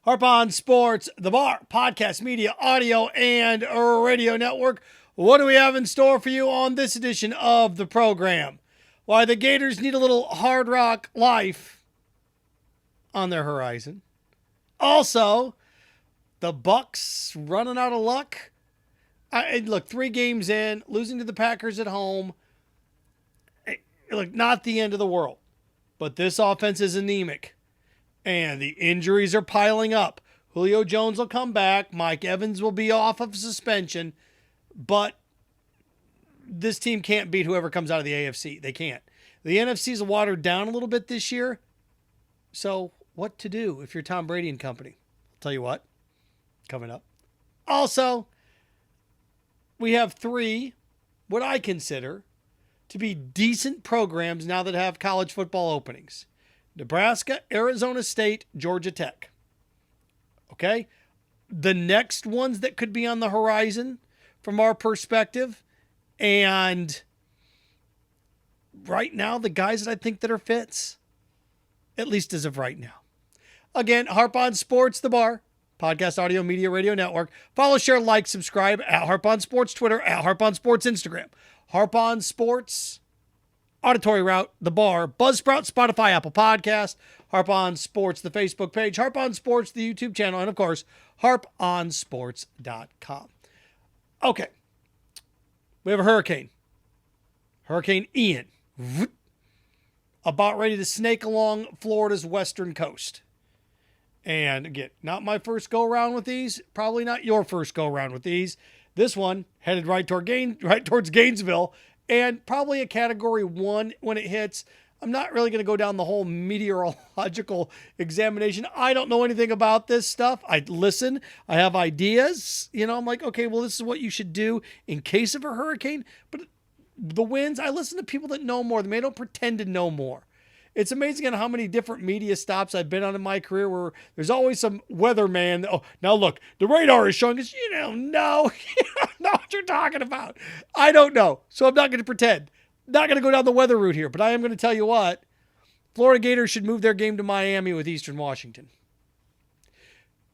Harp on Sports, the Bar, podcast, media, audio, and radio network. What do we have in store for you on this edition of the program? Why the Gators need a little hard rock life on their horizon. Also, the Bucs running out of luck. Look, 3 games in, losing to the Packers at home. Look, not the end of the world. But this offense is anemic. And the injuries are piling up. Julio Jones will come back. Mike Evans will be off of suspension. But this team can't beat whoever comes out of the AFC. They can't. The NFC's watered down a little bit this year. So what to do if you're Tom Brady and company? I'll tell you what. Coming up. Also, we have 3, what I consider to be decent programs now that have college football openings. Nebraska, Arizona State, Georgia Tech. Okay? The next ones that could be on the horizon from our perspective. And right now, the guys that I think that are fits. At least as of right now. Again, Harp on Sports, the Bar. Podcast, audio, media, radio network. Follow, share, like, subscribe at Harp on Sports Twitter, at Harp on Sports Instagram. Harp on Sports Auditory Route, The Bar, Buzzsprout, Spotify, Apple Podcast, Harp on Sports, the Facebook page, Harp on Sports, the YouTube channel, and of course, harponsports.com. Okay. We have a hurricane. Hurricane Ian. About ready to snake along Florida's western coast. And again, not my first go around with these. Probably not your first go around with these. This one headed right towards Gainesville. And probably a category 1 when it hits. I'm not really going to go down the whole meteorological examination. I don't know anything about this stuff. I listen. I have ideas. I'm like, okay, well, this is what you should do in case of a hurricane. But the winds, I listen to people that know more. They don't pretend to know more. It's amazing how many different media stops I've been on in my career where there's always some weatherman. Oh, now look, the radar is showing us. You don't know. You don't know what you're talking about. I don't know. So I'm not going to pretend. Not going to go down the weather route here. But I am going to tell you what. Florida Gators should move their game to Miami with Eastern Washington.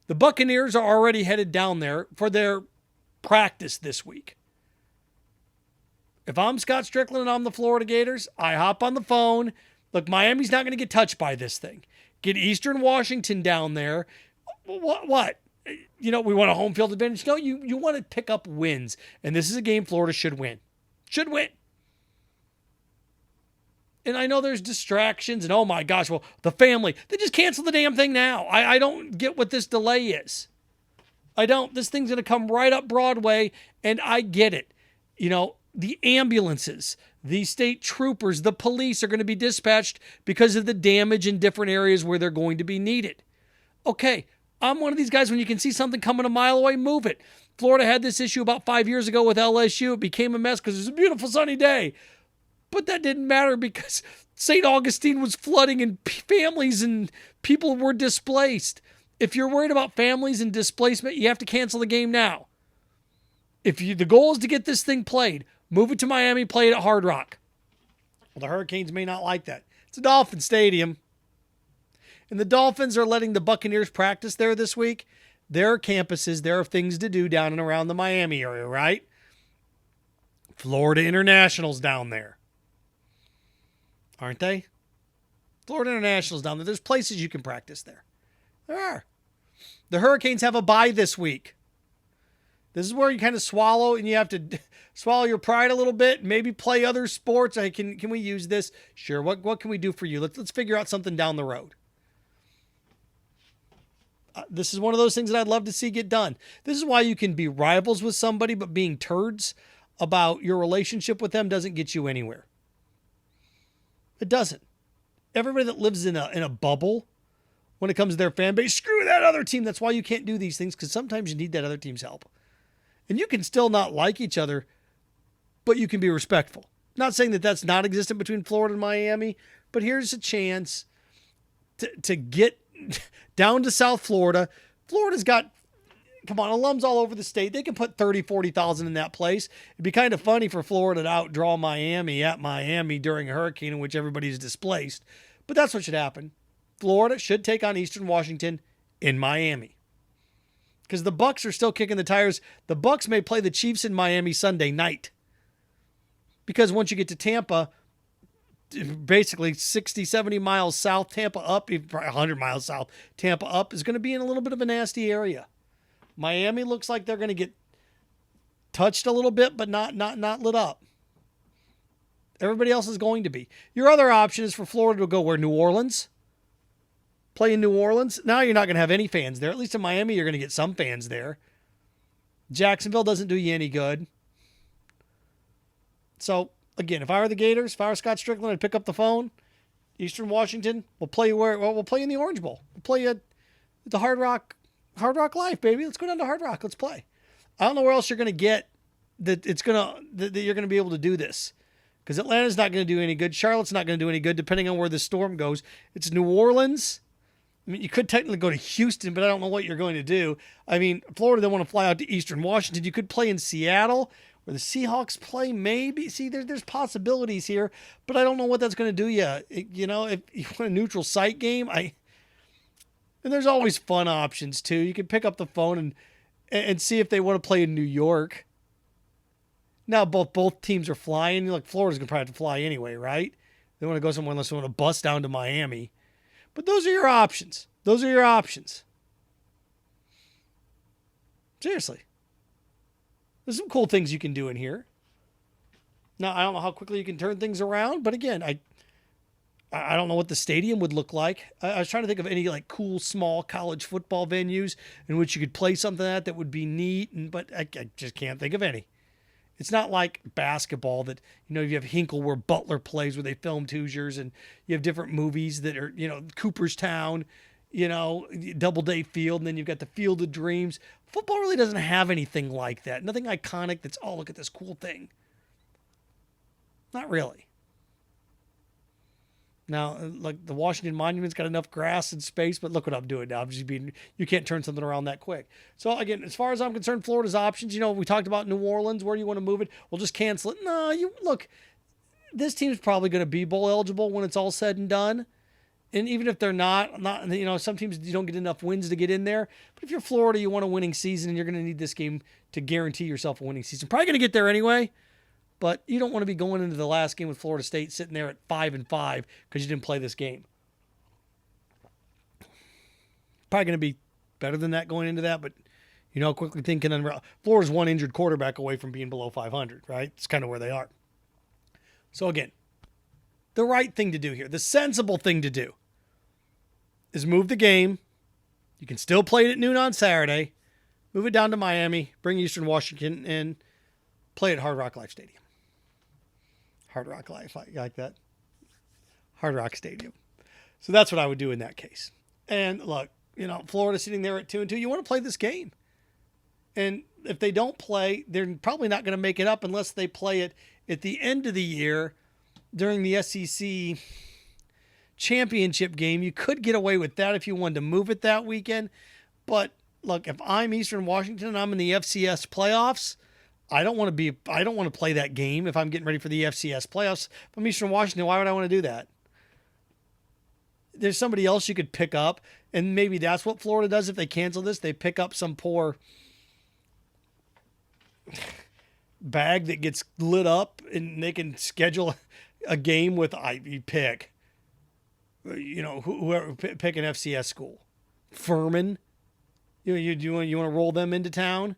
The Buccaneers are already headed down there for their practice this week. If I'm Scott Strickland and I'm the Florida Gators, I hop on the phone. Look, Miami's not going to get touched by this thing. Get Eastern Washington down there. What? We want a home field advantage. No, you want to pick up wins. And this is a game Florida should win. Should win. And I know there's distractions and oh my gosh, well, the family. They just cancel the damn thing now. I don't get what this delay is. I don't. This thing's going to come right up Broadway and I get it. The ambulances, the state troopers, the police are going to be dispatched because of the damage in different areas where they're going to be needed. Okay, I'm one of these guys when you can see something coming a mile away, move it. Florida had this issue about 5 years ago with LSU. It became a mess because it was a beautiful sunny day. But that didn't matter because St. Augustine was flooding and families and people were displaced. If you're worried about families and displacement, you have to cancel the game now. The goal is to get this thing played, move it to Miami, play it at Hard Rock. Well, the Hurricanes may not like that. It's a Dolphin stadium. And the Dolphins are letting the Buccaneers practice there this week. There are campuses. There are things to do down and around the Miami area, right? Florida International's down there. Aren't they? Florida International's down there. There's places you can practice there. There are. The Hurricanes have a bye this week. This is where you kind of swallow and you have to swallow your pride a little bit. Maybe play other sports. Can we use this? Sure. What can we do for you? Let's figure out something down the road. This is one of those things that I'd love to see get done. This is why you can be rivals with somebody, but being turds about your relationship with them doesn't get you anywhere. It doesn't. Everybody that lives in a bubble when it comes to their fan base, screw that other team. That's why you can't do these things, because sometimes you need that other team's help. And you can still not like each other, but you can be respectful. Not saying that that's not existent between Florida and Miami, but here's a chance to get down to South Florida. Florida's got, alums all over the state. They can put 30, 40,000 in that place. It'd be kind of funny for Florida to outdraw Miami at Miami during a hurricane in which everybody's displaced. But that's what should happen. Florida should take on Eastern Washington in Miami. Because the Bucs are still kicking the tires. The Bucs may play the Chiefs in Miami Sunday night. Because once you get to Tampa, basically 60, 70 miles south, Tampa up, 100 miles south, Tampa up is going to be in a little bit of a nasty area. Miami looks like they're going to get touched a little bit, but not lit up. Everybody else is going to be. Your other option is for Florida to go where? New Orleans? Play in New Orleans? Now you're not going to have any fans there. At least in Miami, you're going to get some fans there. Jacksonville doesn't do you any good. So, again, if I were the Gators, if I were Scott Strickland, I'd pick up the phone. Eastern Washington, we'll play you where? Well, we'll play in the Orange Bowl. We'll play you at the Hard Rock Life, baby. Let's go down to Hard Rock. Let's play. I don't know where else you're going to get that you're going to be able to do this. Because Atlanta's not going to do any good. Charlotte's not going to do any good, depending on where the storm goes. It's New Orleans. I mean, you could technically go to Houston, but I don't know what you're going to do. I mean, Florida, they want to fly out to Eastern Washington. You could play in Seattle, where the Seahawks play, maybe. See, there's possibilities here, but I don't know what that's going to do yet. You know, if you want a neutral site game, and there's always fun options, too. You can pick up the phone and see if they want to play in New York. Now, both teams are flying. Like, Florida's going to probably have to fly anyway, right? They want to go somewhere unless they want to bus down to Miami. But those are your options. Those are your options. Seriously. There's some cool things you can do in here. Now, I don't know how quickly you can turn things around, but again, I don't know what the stadium would look like. I was trying to think of any like cool, small college football venues in which you could play something that would be neat, but I just can't think of any. It's not like basketball that, you know, you have Hinkle where Butler plays, where they filmed Hoosiers, and you have different movies that are, you know, Cooperstown, you know, Doubleday Field, and then you've got the Field of Dreams. Football really doesn't have anything like that. Nothing iconic that's, oh, look at this cool thing. Not really. Now, like the Washington Monument's got enough grass and space, but look what I'm doing now. You can't turn something around that quick. So again, as far as I'm concerned, Florida's options, you know, we talked about New Orleans. Where do you want to move it? We'll just cancel it. No, look, this team's probably going to be bowl eligible when it's all said and done. And even if they're not, you know, some teams you don't get enough wins to get in there. But if you're Florida, you want a winning season, and you're going to need this game to guarantee yourself a winning season. Probably going to get there anyway. But you don't want to be going into the last game with Florida State sitting there at 5-5 because you didn't play this game. Probably going to be better than that going into that, but you know, quickly thinking Florida's one injured quarterback away from being below 500, right? It's kind of where they are. So again, the right thing to do here, the sensible thing to do, is move the game. You can still play it at noon on Saturday. Move it down to Miami. Bring Eastern Washington in. Play at Hard Rock Life Stadium. Hard Rock Life, I like that. Hard Rock Stadium. So that's what I would do in that case. And look, you know, Florida sitting there at 2-2. You want to play this game. And if they don't play, they're probably not going to make it up unless they play it at the end of the year during the SEC championship game. You could get away with that if you wanted to move it that weekend. But look, if I'm Eastern Washington and I'm in the FCS playoffs, I don't want to play that game if I'm getting ready for the FCS playoffs. If I'm Eastern Washington, why would I want to do that? There's somebody else you could pick up, and maybe that's what Florida does if they cancel this. They pick up some poor bag that gets lit up, and they can schedule a game with Ivy pick. You know, whoever pick an FCS school. Furman. You want to roll them into town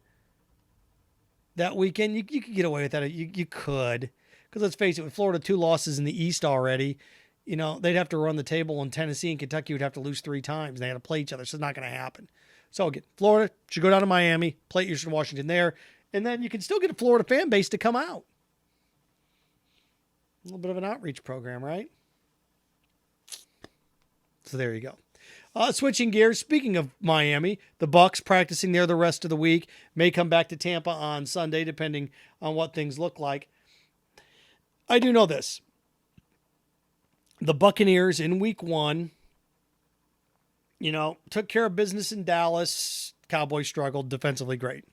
that weekend? You could get away with that. You could. Because let's face it, with Florida 2 losses in the East already, you know, they'd have to run the table, and Tennessee and Kentucky would have to lose 3 times. They had to play each other, so it's not going to happen. So again, Florida should go down to Miami, play Eastern Washington there, and then you can still get a Florida fan base to come out. A little bit of an outreach program, right? So there you go. Switching gears, speaking of Miami, the Bucs practicing there the rest of the week, may come back to Tampa on Sunday, depending on what things look like. I do know this. The Buccaneers in week 1, you know, took care of business in Dallas. Cowboys struggled, defensively great.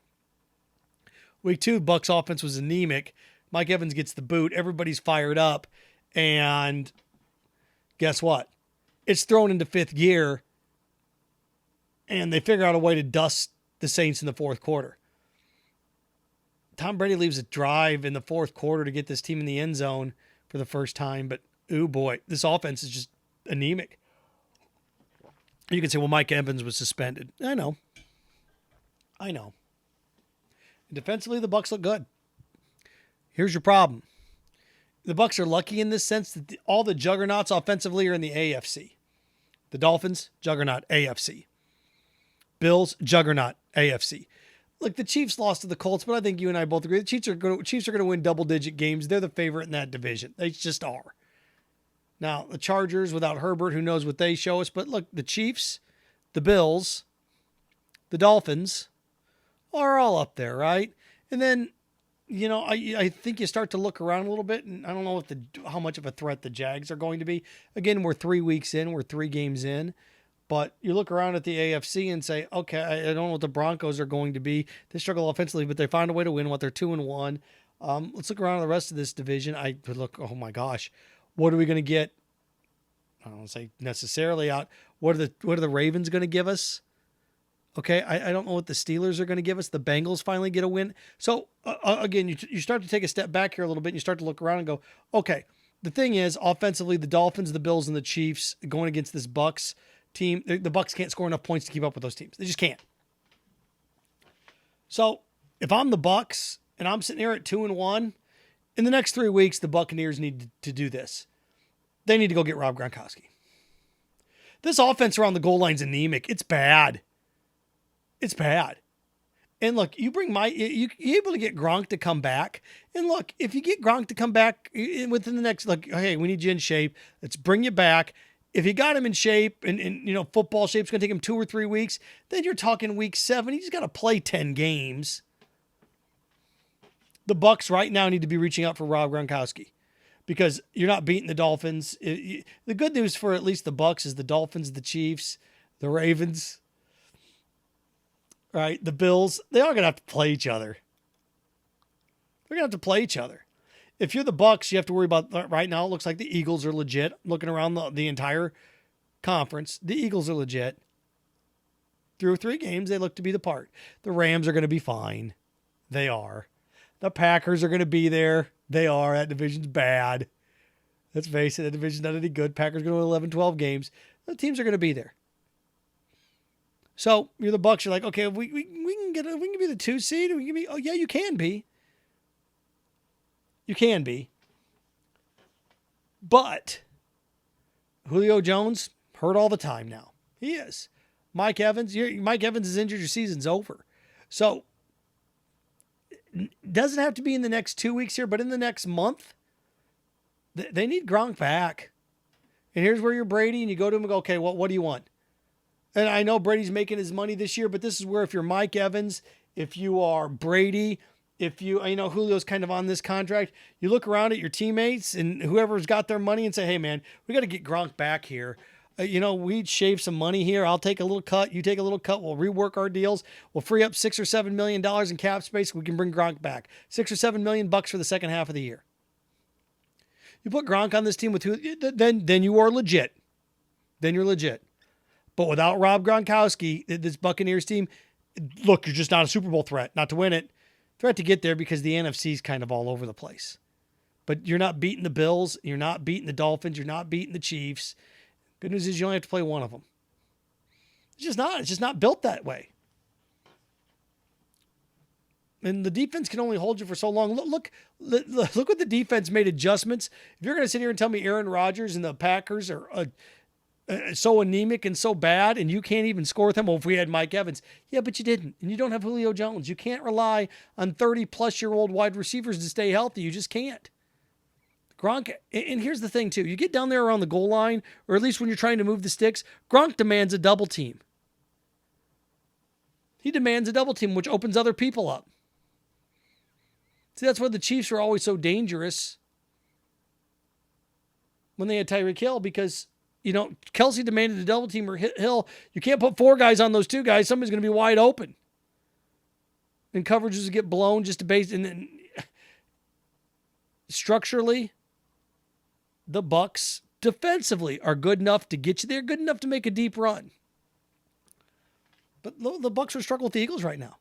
Week 2, Bucs offense was anemic. Mike Evans gets the boot. Everybody's fired up. And guess what? It's thrown into 5th gear. and they figure out a way to dust the Saints in the fourth quarter. Tom Brady leaves a drive in the fourth quarter to get this team in the end zone for the first time, but ooh boy, this offense is just anemic. You can say, well, Mike Evans was suspended. I know. Defensively, the Bucs look good. Here's your problem. The Bucs are lucky in this sense that all the juggernauts offensively are in the AFC. The Dolphins, juggernaut, AFC. Bills, juggernaut, AFC. Look, the Chiefs lost to the Colts, but I think you and I both agree the Chiefs are going to win double-digit games. They're the favorite in that division. They just are. Now, the Chargers, without Herbert, who knows what they show us. But look, the Chiefs, the Bills, the Dolphins are all up there, right? And then, I think you start to look around a little bit, and I don't know how much of a threat the Jags are going to be. Again, we're 3 weeks in. We're 3 games in. But you look around at the AFC and say, okay, I don't know what the Broncos are going to be. They struggle offensively, but they find a way to win. They're 2-1. Let's look around at the rest of this division. I would look, oh my gosh, what are we going to get? I don't want to say necessarily out. What are the Ravens going to give us? Okay, I don't know what the Steelers are going to give us. The Bengals finally get a win. So again, you start to take a step back here a little bit. And you start to look around and go, okay. The thing is, offensively, the Dolphins, the Bills, and the Chiefs going against this Bucs team, the Bucs can't score enough points to keep up with those teams. They just can't. So if I'm the Bucs and I'm sitting here at 2-1, in the next 3 weeks, the Buccaneers need to do this. They need to go get Rob Gronkowski. This offense around the goal line's anemic. It's bad. And look, you're able to get Gronk to come back. And look, if you get Gronk to come back within the next, hey, we need you in shape. Let's bring you back. If you got him in shape and football shape's going to take him 2 or 3 weeks, then you're talking week 7. He's got to play 10 games. The Bucs right now need to be reaching out for Rob Gronkowski because you're not beating the Dolphins. The good news for at least the Bucs is the Dolphins, the Chiefs, the Ravens, right? The Bills, they are going to have to play each other. If you're the Bucs, you have to worry about right now. It looks like the Eagles are legit. Looking around the entire conference, the Eagles are legit. Through 3 games, they look to be the part. The Rams are going to be fine. They are. The Packers are going to be there. They are. That division's bad. Let's face it, that division's not any good. Packers are going to win 11, 12 games. The teams are going to be there. So you're the Bucs. You're like, okay, we can be the 2 seed. We can be. Oh yeah, you can be. You can be. But Julio Jones, hurt all the time now. He is. Mike Evans is injured. Your season's over. So, doesn't have to be in the next 2 weeks here, but in the next month, they need Gronk back. And here's where you're Brady, and you go to him and go, okay, what do you want? And I know Brady's making his money this year, but this is where if you're Mike Evans, if you are Brady, if Julio's kind of on this contract, you look around at your teammates and whoever's got their money and say, hey, man, we got to get Gronk back here. We'd shave some money here. I'll take a little cut. You take a little cut. We'll rework our deals. We'll free up $6 or $7 million in cap space. We can bring Gronk back. $6 or $7 million for the second half of the year. You put Gronk on this team with then you are legit. Then you're legit. But without Rob Gronkowski, this Buccaneers team, look, you're just not a Super Bowl threat. Not to win it. Threat to get there because the NFC's kind of all over the place. But you're not beating the Bills. You're not beating the Dolphins. You're not beating the Chiefs. Good news is you only have to play one of them. It's just not built that way. And the defense can only hold you for so long. Look what the defense made adjustments. If you're going to sit here and tell me Aaron Rodgers and the Packers are so anemic and so bad, and you can't even score with them. Well, if we had Mike Evans. Yeah, but you didn't. And you don't have Julio Jones. You can't rely on 30-plus-year-old wide receivers to stay healthy. You just can't. Gronk, and here's the thing, too. You get down there around the goal line, or at least when you're trying to move the sticks, Gronk demands a double team. He demands a double team, which opens other people up. See, that's why the Chiefs are always so dangerous when they had Tyreek Hill, because Kelsey demanded a double team or Hill. You can't put 4 guys on those 2 guys. Somebody's going to be wide open. And coverages get blown just to base. And then structurally, the Bucs defensively are good enough to get you there, good enough to make a deep run. But the Bucs are struggling with the Eagles right now.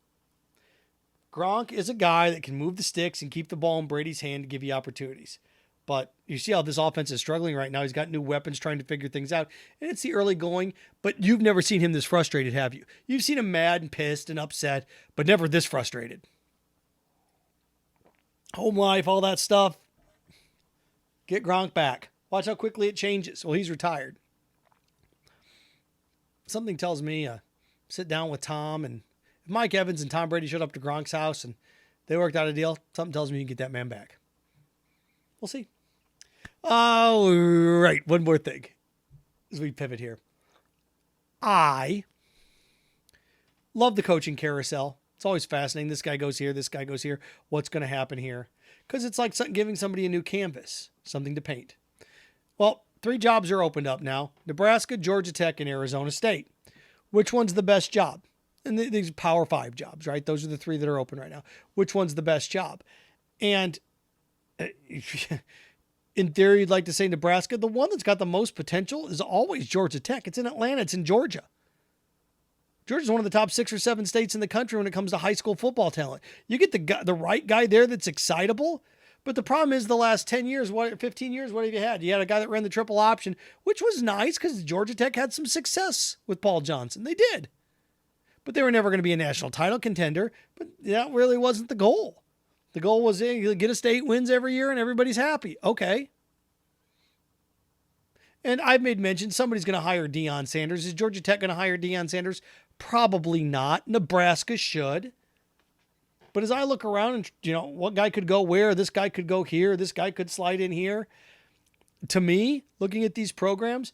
Gronk is a guy that can move the sticks and keep the ball in Brady's hand to give you opportunities. But you see how this offense is struggling right now. He's got new weapons trying to figure things out. And it's the early going, but you've never seen him this frustrated, have you? You've seen him mad and pissed and upset, but never this frustrated. Home life, all that stuff. Get Gronk back. Watch how quickly it changes. Well, he's retired. Something tells me sit down with Tom, and if Mike Evans and Tom Brady showed up to Gronk's house and they worked out a deal, something tells me you can get that man back. We'll see. Oh, right. One more thing as we pivot here. I love the coaching carousel. It's always fascinating. This guy goes here. This guy goes here. What's going to happen here? Because it's like giving somebody a new canvas, something to paint. Well, 3 jobs are opened up now. Nebraska, Georgia Tech, and Arizona State. Which one's the best job? And these are Power 5 jobs, right? Those are the 3 that are open right now. Which one's the best job? And in theory, you'd like to say Nebraska. The one that's got the most potential is always Georgia Tech. It's in Atlanta. It's in Georgia. Georgia's one of the top 6 or 7 states in the country when it comes to high school football talent. You get the right guy there that's excitable. But the problem is the last 10 years, 15 years, what have you had? You had a guy that ran the triple option, which was nice because Georgia Tech had some success with Paul Johnson. They did. But they were never going to be a national title contender. But that really wasn't the goal. The goal was get us to 8 wins every year and everybody's happy. Okay. And I've made mention somebody's going to hire Deion Sanders. Is Georgia Tech going to hire Deion Sanders? Probably not. Nebraska should. But as I look around and, what guy could go where, this guy could go here, this guy could slide in here. To me, looking at these programs,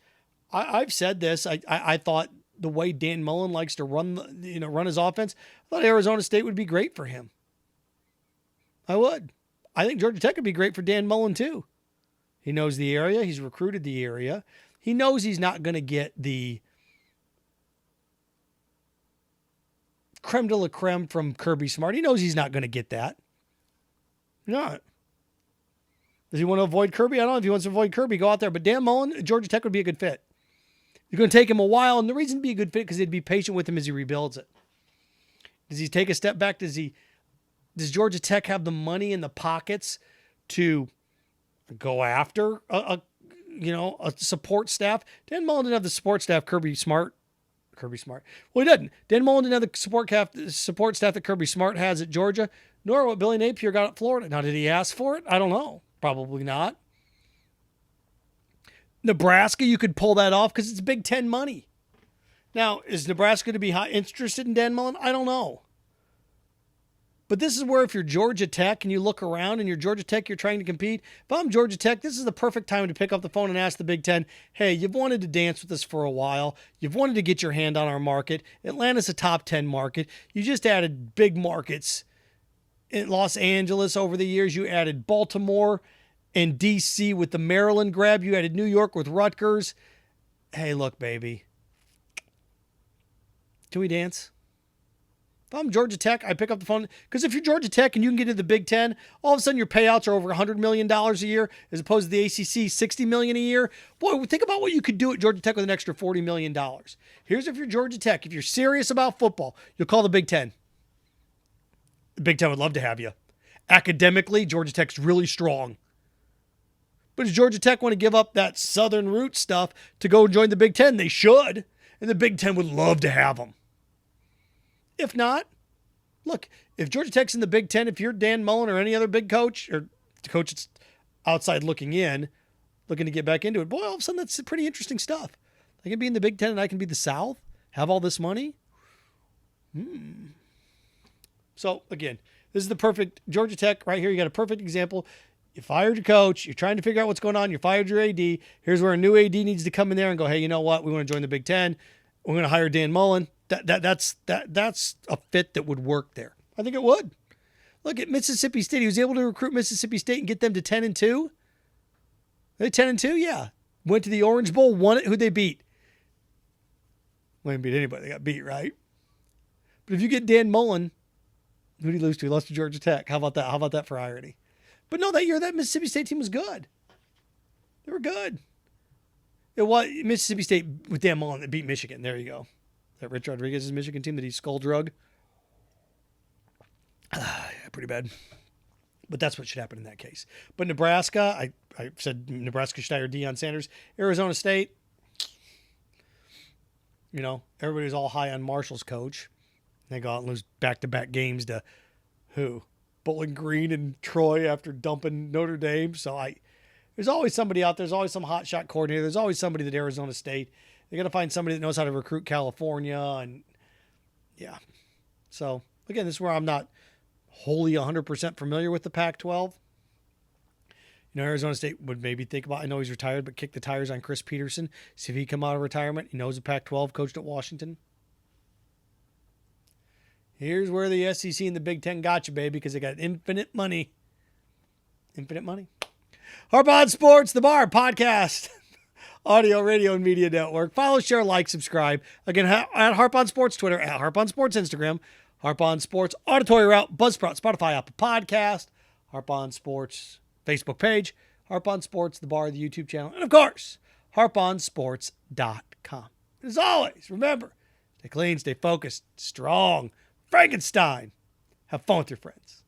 I've said this. I thought the way Dan Mullen likes to run his offense, I thought Arizona State would be great for him. I would. I think Georgia Tech would be great for Dan Mullen too. He knows the area. He's recruited the area. He knows he's not going to get the creme de la creme from Kirby Smart. He knows he's not going to get that. Not. Does he want to avoid Kirby? I don't know if he wants to avoid Kirby. Go out there. But Dan Mullen, Georgia Tech would be a good fit. It's going to take him a while, and the reason to be a good fit because they'd be patient with him as he rebuilds it. Does he take a step back? Does Georgia Tech have the money in the pockets to go after a support staff? Dan Mullen didn't have the support staff Kirby Smart. Well, he didn't. Dan Mullen didn't have the support staff that Kirby Smart has at Georgia, nor what Billy Napier got at Florida. Now, did he ask for it? I don't know. Probably not. Nebraska, you could pull that off because it's Big Ten money. Now, is Nebraska to be interested in Dan Mullen? I don't know. But this is where if you're Georgia Tech and you look around and you're Georgia Tech, you're trying to compete. If I'm Georgia Tech, this is the perfect time to pick up the phone and ask the Big Ten, hey, you've wanted to dance with us for a while. You've wanted to get your hand on our market. Atlanta's a top 10 market. You just added big markets in Los Angeles over the years. You added Baltimore and D.C. with the Maryland grab. You added New York with Rutgers. Hey, look, baby. Can we dance? If I'm Georgia Tech, I pick up the phone. Because if you're Georgia Tech and you can get into the Big Ten, all of a sudden your payouts are over $100 million a year as opposed to the ACC $60 million a year. Boy, think about what you could do at Georgia Tech with an extra $40 million. Here's if you're Georgia Tech. If you're serious about football, you'll call the Big Ten. The Big Ten would love to have you. Academically, Georgia Tech's really strong. But does Georgia Tech want to give up that Southern root stuff to go join the Big Ten? They should. And the Big Ten would love to have them. If not, look, if Georgia Tech's in the Big Ten, if you're Dan Mullen or any other big coach, or the coach that's outside looking in, looking to get back into it, boy, all of a sudden that's pretty interesting stuff. I can be in the Big Ten and I can be the South, have all this money. So, again, this is the perfect Georgia Tech right here. You got a perfect example. You fired your coach. You're trying to figure out what's going on. You fired your AD. Here's where a new AD needs to come in there and go, hey, you know what? We want to join the Big Ten. We're going to hire Dan Mullen. That's a fit that would work there. I think it would. Look at Mississippi State. He was able to recruit Mississippi State and get them to 10-2. They 10-2, yeah. Went to the Orange Bowl, won it. Who'd they beat? They didn't beat anybody. They got beat, right? But if you get Dan Mullen, who'd he lose to? He lost to Georgia Tech. How about that? How about that for irony? But no, that year that Mississippi State team was good. They were good. It was Mississippi State with Dan Mullen that beat Michigan. There you go. That Rich Rodriguez's Michigan team that he skull drug. Pretty bad. But that's what should happen in that case. But Nebraska, I said Nebraska should hire Deion Sanders. Arizona State, everybody's all high on Marshall's coach. They go out and lose back-to-back games to who? Bowling Green and Troy after dumping Notre Dame. So there's always somebody out there. There's always some hotshot coordinator. There's always somebody at Arizona State. They got to find somebody that knows how to recruit California. And yeah. So again, this is where I'm not wholly 100% familiar with the Pac-12. Arizona State would maybe think about, I know he's retired, but kick the tires on Chris Peterson. See if he come out of retirement. He knows the Pac-12, coached at Washington. Here's where the SEC and the Big Ten got you, baby, because they got infinite money. Infinite money. Harp Sports, the Bar podcast, audio, radio, and media network. Follow, share, like, subscribe. Again, at Harp Sports Twitter, at Harp Sports Instagram, Harp Sports Auditory Route, Buzzsprout, Spotify, Apple Podcast, Harp Sports Facebook page, Harp Sports, the Bar, the YouTube channel, and of course, harponsports.com. As always, remember, stay clean, stay focused, strong. Frankenstein. Have fun with your friends.